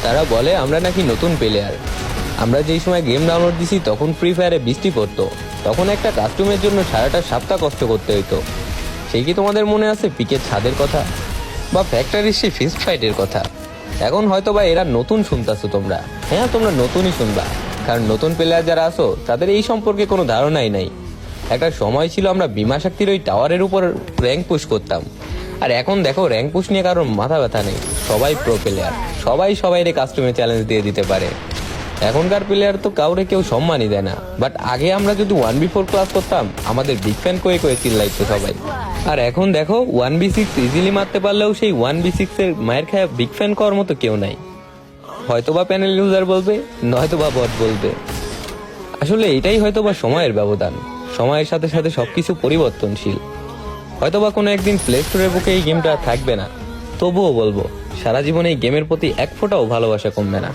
তারা বলে আমরা নাকি নতুন প্লেয়ার। আমরা যেই সময় গেম ডাউনলোড দিছি তখন ফ্রি ফায়ারে বৃষ্টি পড়তো, তখন একটা কাস্টমের জন্য সারাটা সপ্তাহ কষ্ট করতে হইতো। সেই কি তোমাদের মনে আছে পিকের ছাদের কথা, বা ফ্যাক্টরির সেই ফিস্ট ফাইটের কথা? এখন হয়তো বা এরা নতুন শুনতেছো তোমরা। হ্যাঁ, তোমরা নতুনই শুনবা, কারণ নতুন প্লেয়ার যারা আছো তাদের এই সম্পর্কে কোনো ধারণাই নাই। একটা সময় ছিল আমরা বিমা শক্তির ওই টাওয়ারের উপর র্যাঙ্ক পুশ করতাম, আর এখন দেখো র্যাঙ্ক পুশ নিয়ে কারোর মাথা ব্যথা নেই। সবাই প্রো প্লেয়ার, সবাই কাস্টমে চ্যালেঞ্জ দিয়ে দিতে পারে। এখনকার প্লেয়ার তো কাউরে কেউ সম্মানই দেয় না। বাট আগে আমরা যদি 1v4 ক্লাস করতাম, আমাদের বিগ ফ্যান কয়ে চিল্লাইতো সবাই। আর এখন দেখো 1v6 ইজিলি মারতে পারলেও সেই 1v6 এর মায়ের খায় বিগ ফ্যান করার মতো কেউ নাই। হয়তোবা প্যানেল ইউজার বলবে, নয়তোবা বট বলবে। আসলে এটাই হয়তোবা সময়ের ব্যবধান। সময়ের সাথে সাথে সবকিছু পরিবর্তনশীল। হয়তোবা কোনো একদিন প্লে স্টোরের বুকে এই গেমটা থাকবে না, তবুও বলবো সারা জীবন এই গেমের প্রতি এক ফোঁটাও ভালোবাসা কমবে না।